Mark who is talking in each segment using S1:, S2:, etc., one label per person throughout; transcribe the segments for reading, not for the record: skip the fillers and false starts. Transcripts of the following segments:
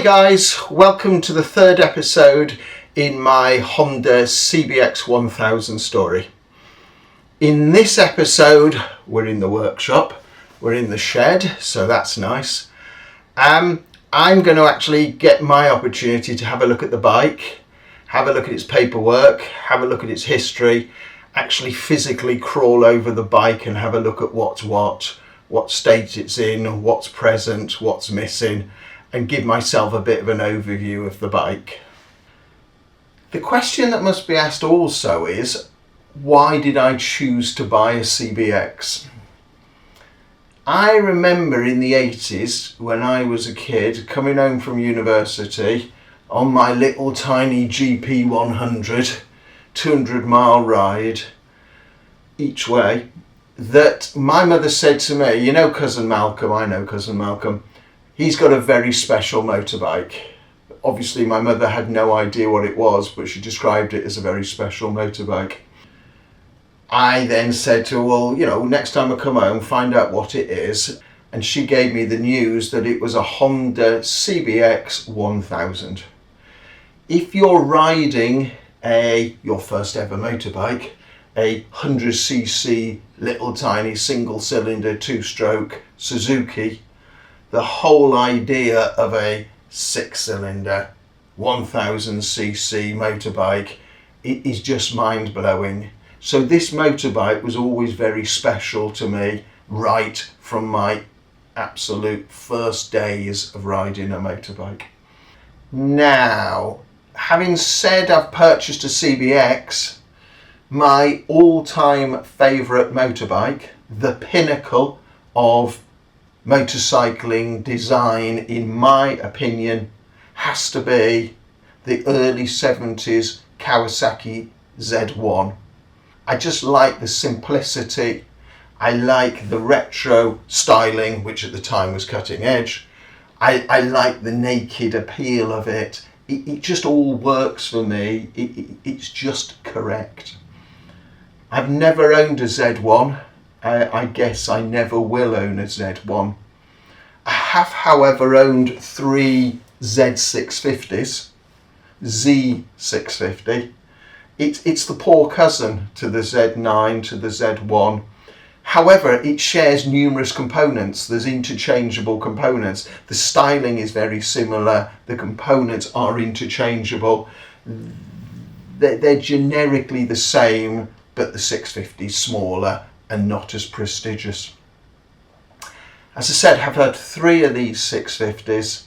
S1: guys, welcome to the third episode in my Honda CBX1000 story. In this episode, we're in the workshop, we're in the shed, so that's nice. I'm going to actually get my opportunity to have a look at the bike, have a look at its paperwork, have a look at its history, actually physically crawl over the bike and have a look at what's what state it's in, what's present, what's missing, and give myself a bit of an overview of the bike. The question that must be asked also is, why did I choose to buy a CBX? I remember in the 80s when I was a kid coming home from university on my little tiny GP100 200-mile ride each way, that my mother said to me, you know Cousin Malcolm, I know Cousin Malcolm, he's got a very special motorbike. Obviously my mother had no idea what it was, but she described it as a very special motorbike. I then said to her, well, you know, next time I come home, find out what it is. And she gave me the news that it was a Honda CBX1000. If you're riding your first ever motorbike, a 100cc little tiny single cylinder 2-stroke Suzuki, the whole idea of a 6-cylinder 1000cc motorbike, it is just mind-blowing. So this motorbike was always very special to me right from my absolute first days of riding a motorbike. Now, having said I've purchased a CBX, my all-time favourite motorbike, the pinnacle of motorcycling design in my opinion, has to be the early 70s Kawasaki Z1. I just like the simplicity, I like the retro styling, which at the time was cutting edge. I like the naked appeal of it. It just all works for me. It's just correct. I've never owned a Z1. I guess I never will own a Z1. I have, however, owned 3 Z650s, Z650. It's the poor cousin to the Z9, to the Z1. However, it shares numerous components. There's interchangeable components. The styling is very similar. The components are interchangeable. They're generically the same, but the 650 is smaller and not as prestigious. As I said, I've had 3 of these 650s.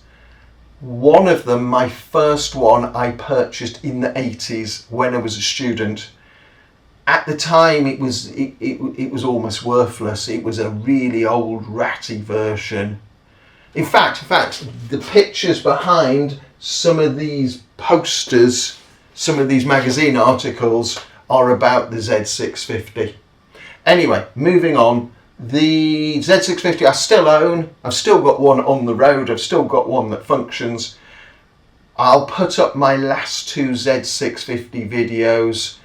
S1: One of them, my first one, I purchased in the 80s when I was a student. At the time it was almost worthless. It was a really old ratty version. In fact, the pictures behind some of these posters, some of these magazine articles are about the Z650. Anyway, moving on. The Z650 I still own. I've still got one on the road. I've still got one that functions. I'll put up my last 2 Z650 videos.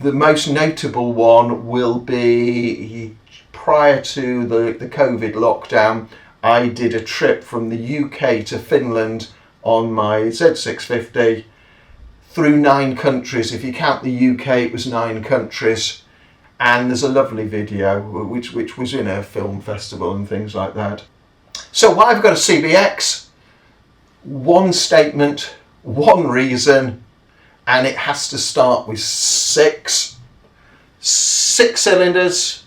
S1: The most notable one will be prior to the COVID lockdown. I did a trip from the UK to Finland on my Z650 through 9 countries. If you count the UK, it was 9 countries. And there's a lovely video which was in a film festival and things like that. So why have I got a CBX? One statement, one reason, and it has to start with 6 cylinders,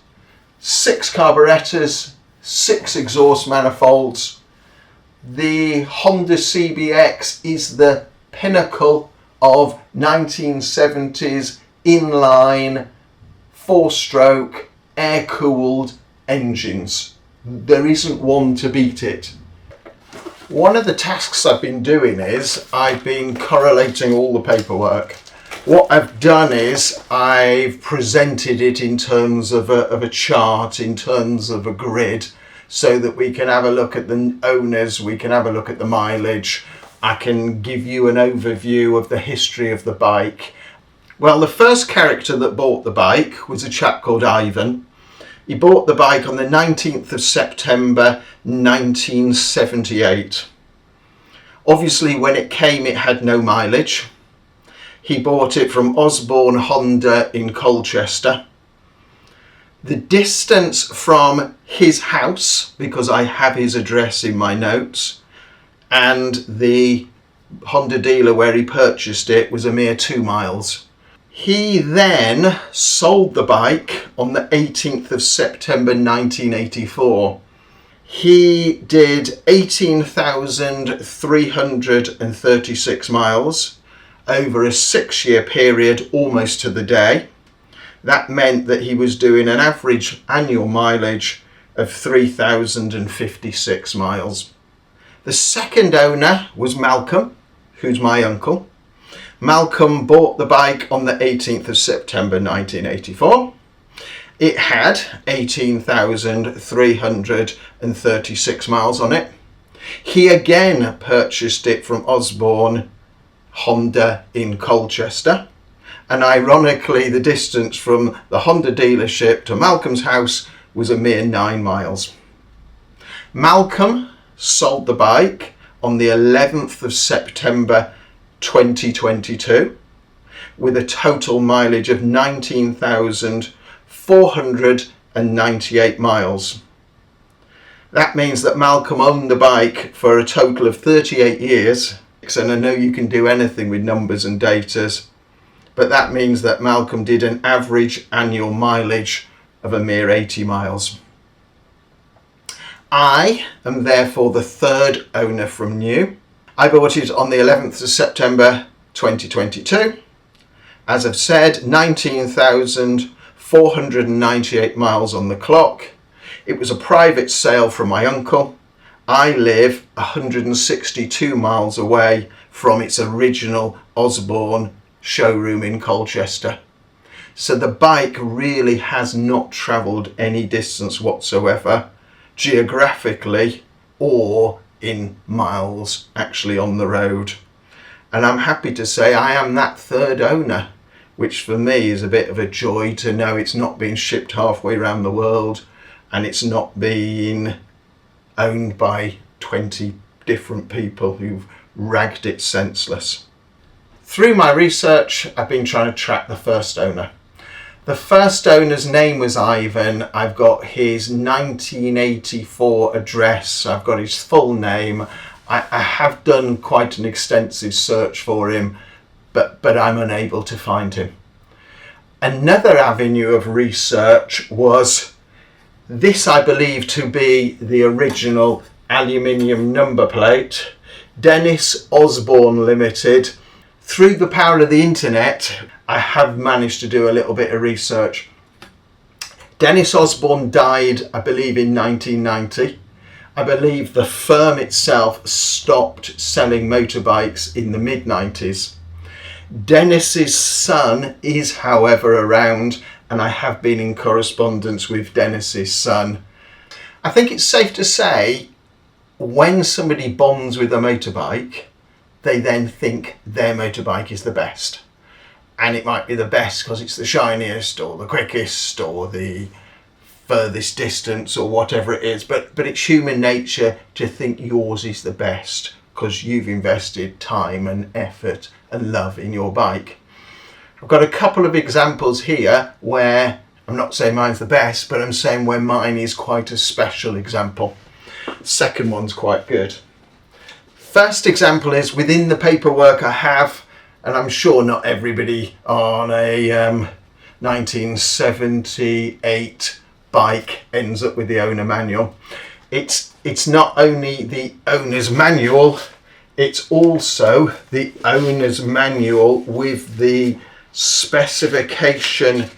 S1: 6 carburetors, 6 exhaust manifolds. The Honda CBX is the pinnacle of 1970s inline 4-stroke air-cooled engines. There isn't one to beat it. One of the tasks I've been doing is I've been correlating all the paperwork. What I've done is I've presented it in terms of a chart, in terms of a grid, so that we can have a look at the owners, we can have a look at the mileage. I can give you an overview of the history of the bike. Well, the first character that bought the bike was a chap called Ivan. He bought the bike on the 19th of September 1978. Obviously when it came it had no mileage. He bought it from Osborne Honda in Colchester. The distance from his house, because I have his address in my notes, and the Honda dealer where he purchased it was a mere 2 miles. He then sold the bike on the 18th of September 1984. He did 18,336 miles over a 6-year period, almost to the day. That meant that he was doing an average annual mileage of 3,056 miles. The second owner was Malcolm, who's my uncle. Malcolm bought the bike on the 18th of September 1984. It had 18,336 miles on it. He again purchased it from Osborne Honda in Colchester. And ironically, the distance from the Honda dealership to Malcolm's house was a mere 9 miles. Malcolm sold the bike on the 11th of September 2022 with a total mileage of 19,498 miles. That means that Malcolm owned the bike for a total of 38 years. And I know you can do anything with numbers and datas, but that means that Malcolm did an average annual mileage of a mere 80 miles. I am therefore the third owner from new. I bought it on the 11th of September 2022. As I've said, 19,498 miles on the clock. It was a private sale from my uncle. I live 162 miles away from its original Osborne showroom in Colchester. So the bike really has not travelled any distance whatsoever, geographically or in miles actually on the road. And I'm happy to say I am that third owner, which for me is a bit of a joy to know it's not being shipped halfway around the world and it's not being owned by 20 different people who've ragged it senseless. Through my research, I've been trying to track the first owner. The first owner's name was Ivan. I've got his 1984 address. I've got his full name. I have done quite an extensive search for him, but I'm unable to find him. Another avenue of research was this, I believe to be the original aluminium number plate, Dennis Osborne Limited. Through the power of the internet, I have managed to do a little bit of research. Dennis Osborne died, I believe, in 1990. I believe the firm itself stopped selling motorbikes in the mid-90s. Dennis's son is, however, around, and I have been in correspondence with Dennis's son. I think it's safe to say when somebody bonds with a motorbike, they then think their motorbike is the best. And it might be the best because it's the shiniest or the quickest or the furthest distance or whatever it is. But it's human nature to think yours is the best because you've invested time and effort and love in your bike. I've got a couple of examples here where I'm not saying mine's the best, but I'm saying where mine is quite a special example. Second one's quite good. First example is within the paperwork I have, and I'm sure not everybody on a 1978 bike ends up with the owner manual. It's not only the owner's manual, it's also the owner's manual with the specification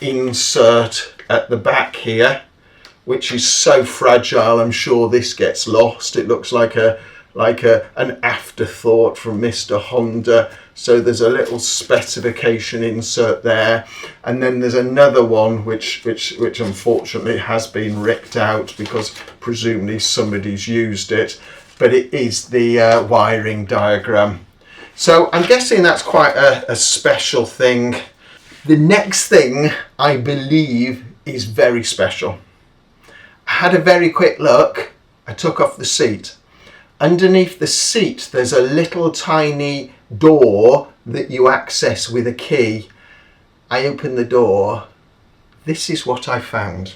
S1: insert at the back here, which is so fragile I'm sure this gets lost. It looks like an afterthought from Mr. Honda. So there's a little specification insert there, and then there's another one which unfortunately has been ripped out because presumably somebody's used it, but it is the wiring diagram. So I'm guessing that's quite a special thing. The next thing I believe is very special. I had a very quick look. I took off the seat. Underneath the seat there's a little tiny door that you access with a key. I open the door. This is what I found.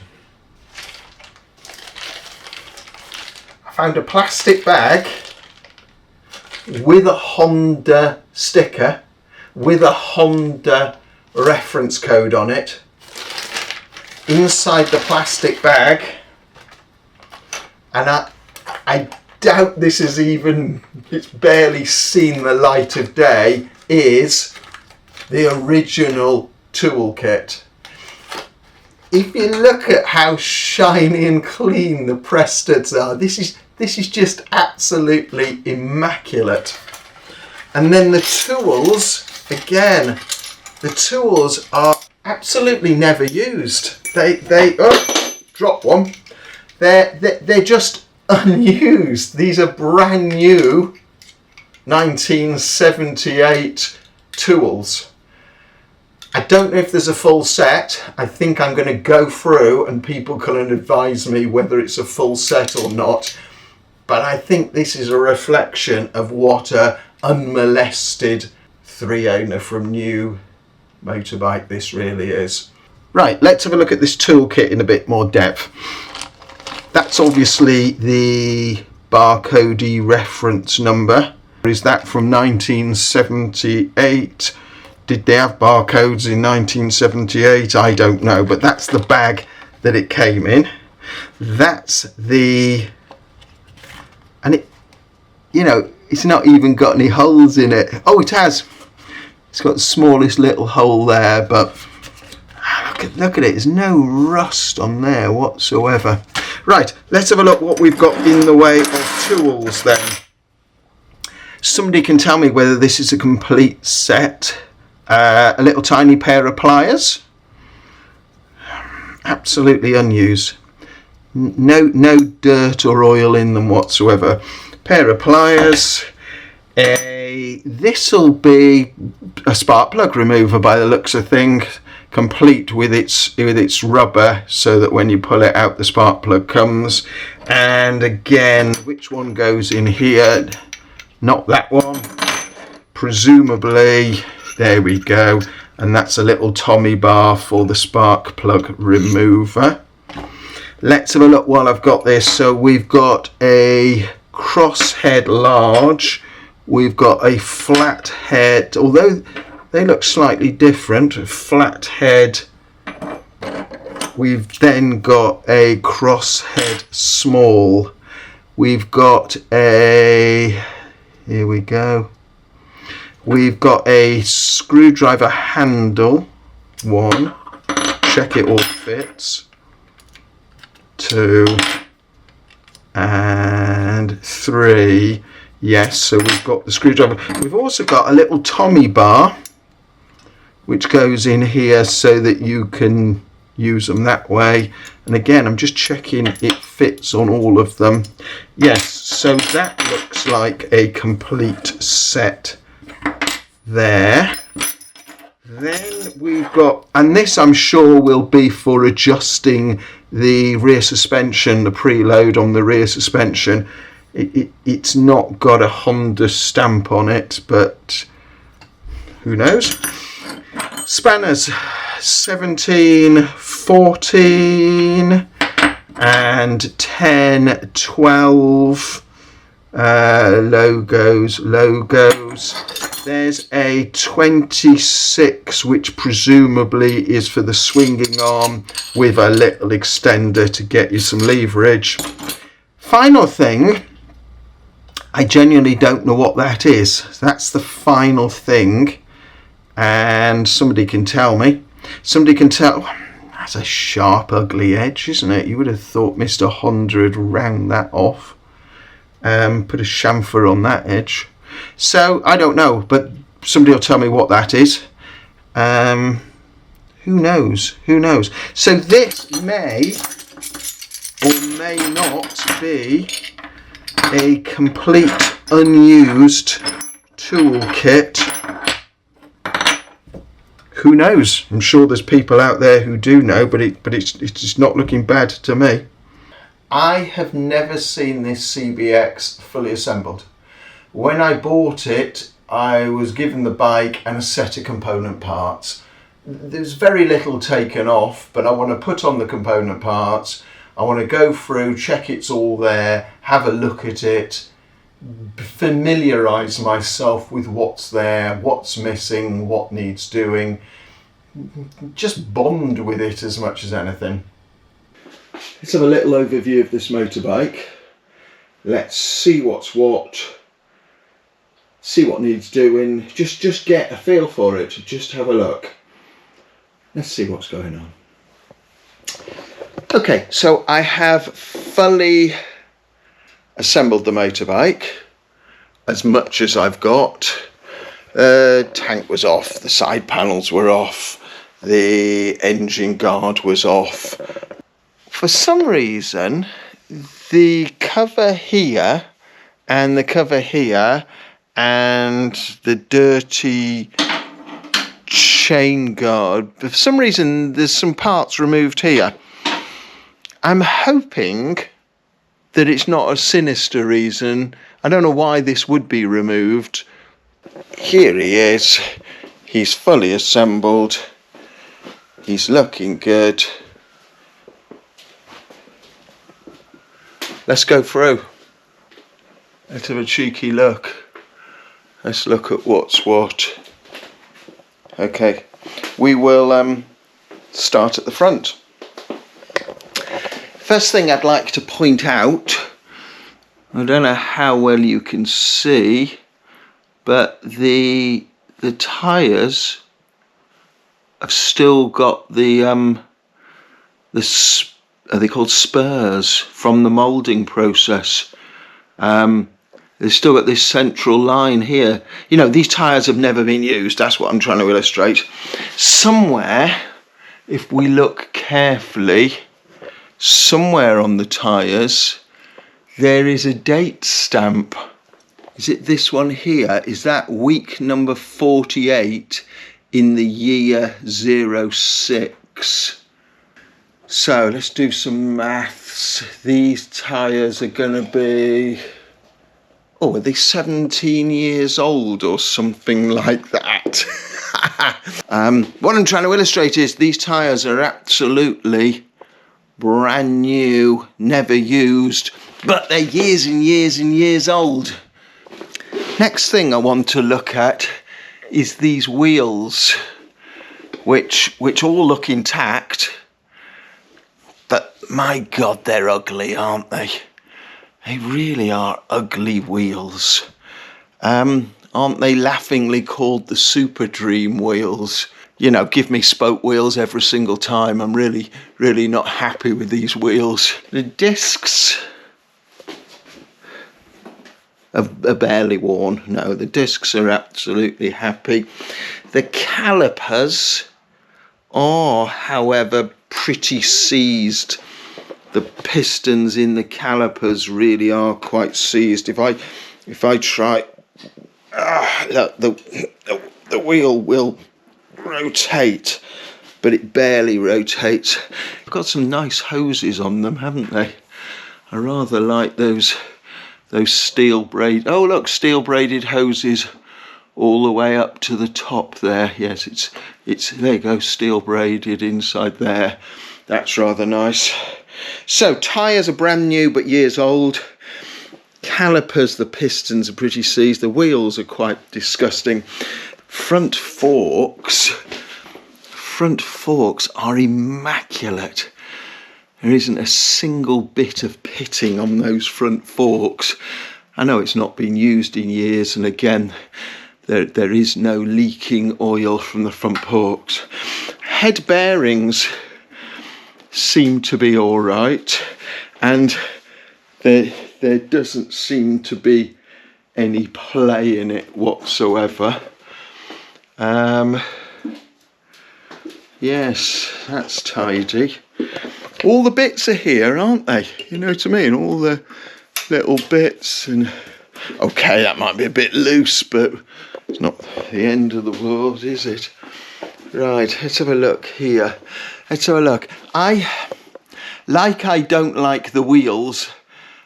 S1: I found a plastic bag with a Honda sticker, with a Honda reference code on it. Inside the plastic bag, and I doubt this is even, it's barely seen the light of day, is the original toolkit. If you look at how shiny and clean the press studs are, this is just absolutely immaculate. And then the tools, again, the tools are absolutely never used. They oh, drop one. They're just unused. These are brand new 1978 tools. I don't know if there's a full set. I think I'm going to go through and people can advise me whether it's a full set or not. But I think this is a reflection of what a unmolested 3-owner from new motorbike this really is. Right, let's have a look at this toolkit in a bit more depth. That's obviously the barcode reference number. Is that from 1978? Did they have barcodes in 1978? I don't know, but that's the bag that it came in. That's the, and it, you know, it's not even got any holes in it. Oh, it has. It's got the smallest little hole there, but look at it. There's no rust on there whatsoever. Right, let's have a look what we've got in the way of tools then. Somebody can tell me whether this is a complete set. A little tiny pair of pliers, absolutely unused, no dirt or oil in them whatsoever. Pair of pliers, this'll be a spark plug remover by the looks of things, complete with its rubber, so that when you pull it out the spark plug comes. And again, which one goes in here? Not that one, presumably. There we go, and that's a little Tommy bar for the spark plug remover. Let's have a look while I've got this. So we've got a crosshead large, we've got a flat head, although they look slightly different, flat head. We've then got a crosshead small. We've got a, here we go. We've got a screwdriver handle, 1, check it all fits, 2, and 3, yes, so we've got the screwdriver. We've also got a little Tommy bar, which goes in here so that you can use them that way. And again, I'm just checking it fits on all of them. Yes, so that looks like a complete set there. Then we've got, and this I'm sure will be for adjusting the rear suspension, the preload on the rear suspension. It's not got a Honda stamp on it, but who knows. Spanners, 17, 14 and 10, 12, logos. There's a 26, which presumably is for the swinging arm, with a little extender to get you some leverage. Final thing, I genuinely don't know what that is. That's the final thing, and somebody can tell me. Somebody can tell. That's a sharp, ugly edge, isn't it? You would have thought Mr. Honda had round that off. Put a chamfer on that edge. So I don't know, but somebody will tell me what that is. Who knows? So this may or may not be a complete unused toolkit. Who knows? I'm sure there's people out there who do know, but it's just not looking bad to me. I have never seen this CBX fully assembled. When I bought it, I was given the bike and a set of component parts. There's very little taken off, but I want to put on the component parts. I want to go through, check it's all there, have a look at it, familiarise myself with what's there, what's missing, what needs doing. Just bond with it as much as anything. Let's have a little overview of this motorbike. Let's see what's what, see what needs doing, just get a feel for it, just have a look. Let's see what's going on. Okay, so I have fully assembled the motorbike as much as I've got. Tank was off, the side panels were off, the engine guard was off. For some reason, the cover here and the cover here and the dirty chain guard, for some reason there's some parts removed here. I'm hoping that it's not a sinister reason. I don't know why this would be removed. Here he is. He's fully assembled. He's looking good. Let's go through. Let's have a cheeky look. Let's look at what's what. Okay, we will start at the front. First thing I'd like to point out, I don't know how well you can see, but the tyres have still got the are they called spurs from the moulding process. They've still got this central line here. You know, these tyres have never been used. That's what I'm trying to illustrate. Somewhere, if we look carefully, somewhere on the tyres, there is a date stamp. Is it this one here? Is that week number 48 in the year 06? So let's do some maths. These tyres are going to be, oh, are they 17 years old or something like that? What I'm trying to illustrate is these tyres are absolutely brand new, never used, but they're years and years and years old. Next thing I want to look at is these wheels, which all look intact, but my God, they're ugly, aren't they? They really are ugly wheels. Aren't they laughingly called the Super Dream wheels? You know, give me spoke wheels every single time. I'm really, really not happy with these wheels. The discs are barely worn. No, the discs are absolutely happy. The calipers are, however, pretty seized. The pistons in the calipers really are quite seized. If I try, the wheel will rotate, but it barely rotates. They've got some nice hoses on them, haven't they? I rather like those steel braid. Oh look, steel braided hoses all the way up to the top there. Yes, it's there you go, steel braided inside there. That's rather nice. So tyres are brand new but years old. Calipers, the pistons are pretty seized. The wheels are quite disgusting. Front forks are immaculate. There isn't a single bit of pitting on those front forks. I know it's not been used in years, and again, there is no leaking oil from the front forks. Head bearings seem to be all right, and there doesn't seem to be any play in it whatsoever. Yes, that's tidy. All the bits are here, aren't they? You know what I mean? All the little bits, and okay, that might be a bit loose, but it's not the end of the world, is it? Right, let's have a look here. Let's have a look. Like I don't like the wheels,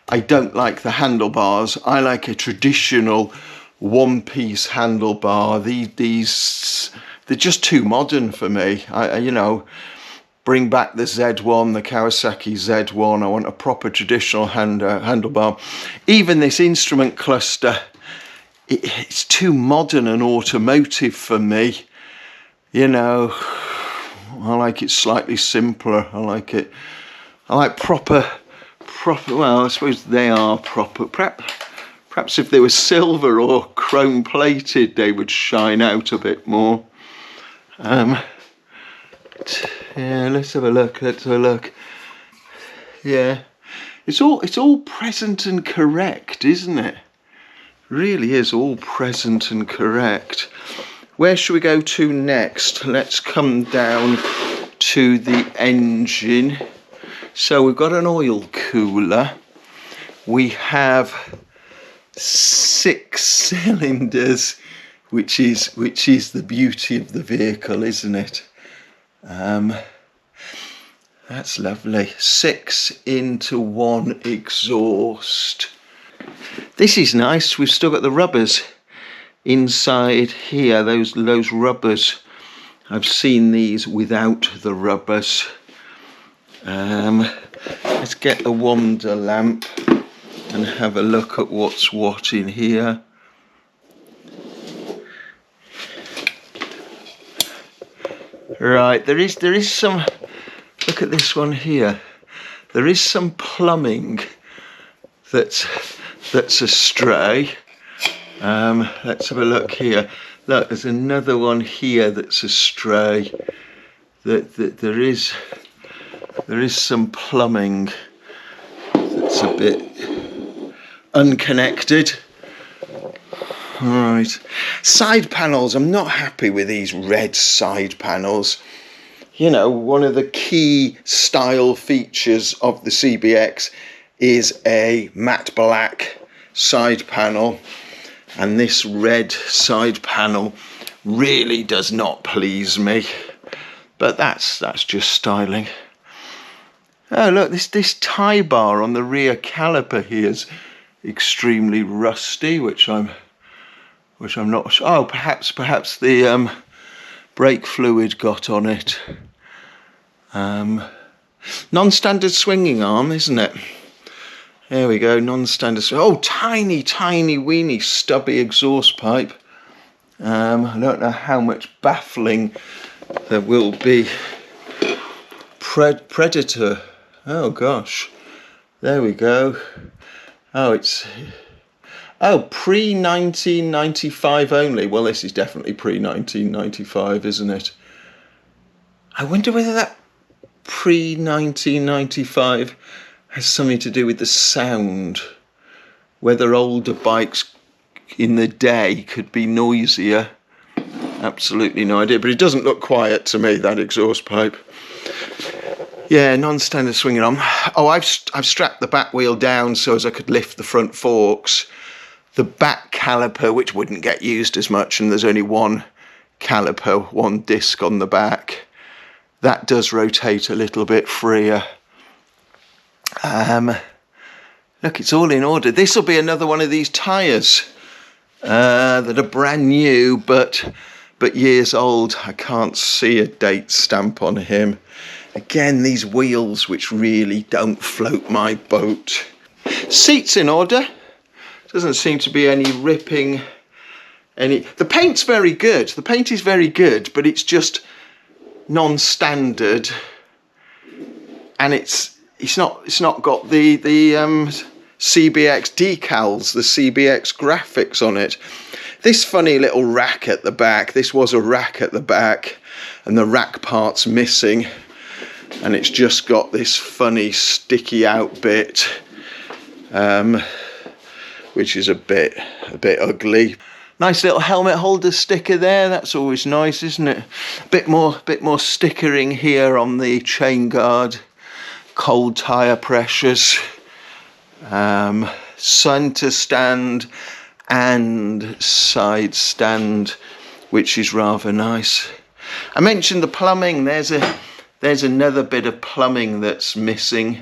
S1: I don't like the handlebars. I like a traditional one-piece handlebar. These they're just too modern for me. You know, bring back the Z1, the Kawasaki Z1. I want a proper traditional handlebar. Even this instrument cluster, it's too modern and automotive for me. You know, I like it slightly simpler. I like proper, well, I suppose they are proper. Perhaps if they were silver or chrome plated, they would shine out a bit more. Yeah, let's have a look. Yeah, it's all present and correct, isn't it? Really is all present and correct. Where should we go to next? Let's come down to the engine. So we've got an oil cooler. We have 6 cylinders, which is the beauty of the vehicle, isn't it? That's lovely. 6 into 1 exhaust. This is nice. We've still got the rubbers inside here. Those rubbers. I've seen these without the rubbers. Let's get the wander lamp and have a look at what's what in here. Right, there is some. Look at this one here. There is some plumbing that's astray. Let's have a look here. Look, there's another one here that's astray. That there is some plumbing that's a bit unconnected. Right, side panels. I'm not happy with these red side panels. You know, one of the key style features of the CBX is a matte black side panel, and this red side panel really does not please me. But that's just styling. Oh look, this tie bar on the rear caliper here is extremely rusty, which I'm not sure. Oh, perhaps the brake fluid got on it. Non-standard swinging arm, isn't it? There we go, non-standard. Oh, tiny weeny stubby exhaust pipe. I don't know how much baffling there will be. Predator. Oh gosh, there we go. Oh, it's pre-1995 only. Well, this is definitely pre-1995, isn't it? I wonder whether that pre-1995 has something to do with the sound. Whether older bikes in the day could be noisier. Absolutely no idea, but it doesn't look quiet to me, that exhaust pipe. Yeah, non-standard swinging arm. Oh, I've strapped the back wheel down so as I could lift the front forks. The back caliper, which wouldn't get used as much, and there's only one caliper, one disc on the back, that does rotate a little bit freer. Look, it's all in order. This will be another one of these tyres that are brand new, but years old. I can't see a date stamp on him. Again, these wheels which really don't float my boat. Seats in order. Doesn't seem to be any ripping. The paint's very good. The paint is very good, but it's just non-standard, and it's not got the CBX decals, the CBX graphics on it. This funny little rack at the back. This was a rack at the back, and the rack part's missing. And it's just got this funny sticky out bit, which is a bit ugly. Nice little helmet holder sticker there. That's always nice, isn't it? Bit more stickering here on the chain guard. Cold tire pressures. Center stand and side stand, which is rather nice. I mentioned the plumbing. There's There's another bit of plumbing that's missing.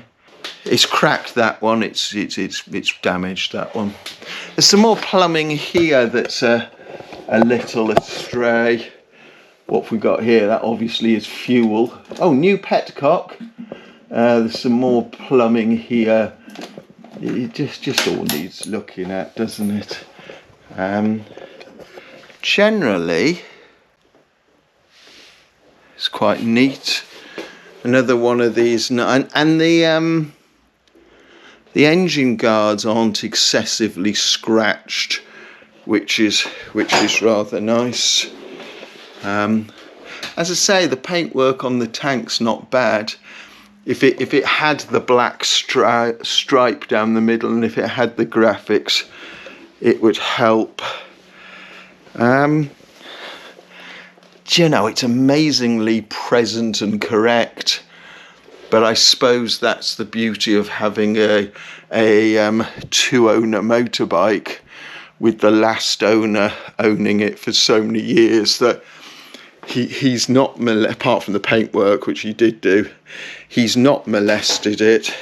S1: It's cracked, that one. It's damaged, that one. There's some more plumbing here that's a little astray. What have we got here? That obviously is fuel. Oh, new petcock. There's some more plumbing here. It just all needs looking at, doesn't it? Generally, it's quite neat. Another one of these, and the engine guards aren't excessively scratched, which is rather nice. As I say, the paintwork on the tank's not bad. If it had the black stripe down the middle, and if it had the graphics, it would help. You know, it's amazingly present and correct, but I suppose that's the beauty of having a two-owner motorbike, with the last owner owning it for so many years, that he's not, apart from the paintwork, which he did do, he's not molested it,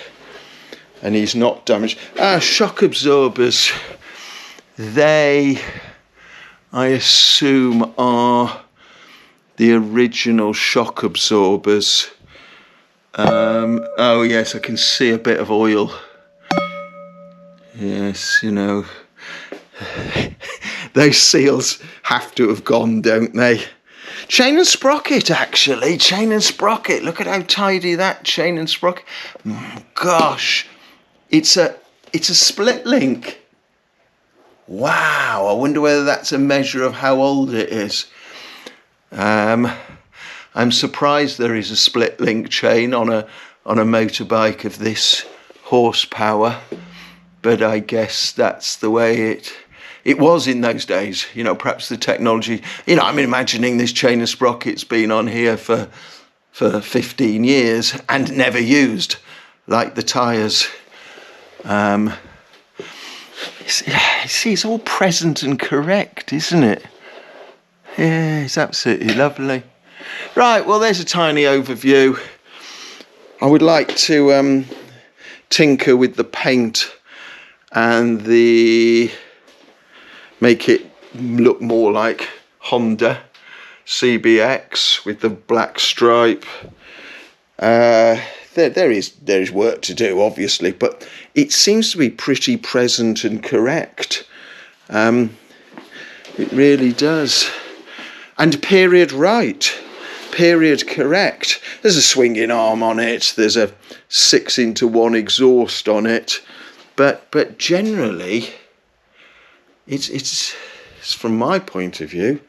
S1: and he's not damaged. Shock absorbers. They, I assume, are the original shock absorbers. Oh yes, I can see a bit of oil. Yes, you know, those seals have to have gone, don't they? Chain and sprocket, actually. Chain and sprocket. Look at how tidy that chain and sprocket. Gosh, it's a split link. Wow, I wonder whether that's a measure of how old it is. I'm surprised there is a split link chain on a motorbike of this horsepower, but I guess that's the way it was in those days. You know, perhaps the technology, you know, I'm imagining this chain and sprocket's been on here for 15 years and never used, like the tyres. See, it's all present and correct, isn't it? Yeah, it's absolutely lovely. Right, well, there's a tiny overview. I would like to tinker with the paint and make it look more like Honda CBX with the black stripe. There is work to do, obviously, but it seems to be pretty present and correct. It really does. And period right, period correct. There's a swinging arm on it. There's a 6-into-1 exhaust on it, but generally, it's from my point of view,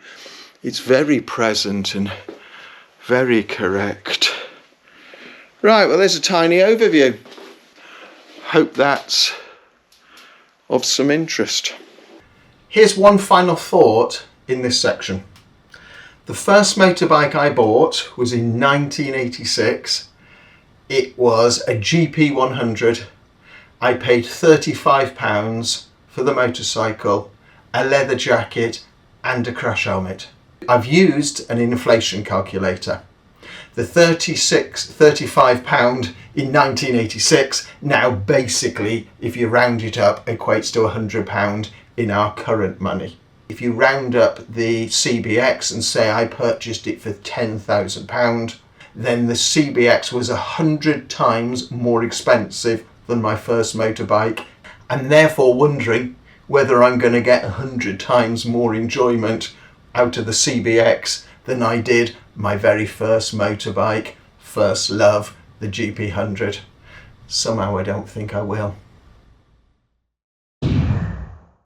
S1: it's very present and very correct. Right, well, there's a tiny overview. Hope that's of some interest. Here's one final thought in this section. The first motorbike I bought was in 1986. It was a GP100. I paid £35 for the motorcycle, a leather jacket and a crash helmet. I've used an inflation calculator. The £35 in 1986 now basically, if you round it up, equates to £100 in our current money. If you round up the CBX and say I purchased it for £10,000, then the CBX was 100 times more expensive than my first motorbike, and therefore wondering whether I'm going to get 100 times more enjoyment out of the CBX than I did my very first motorbike, first love, the GP100. Somehow I don't think I will.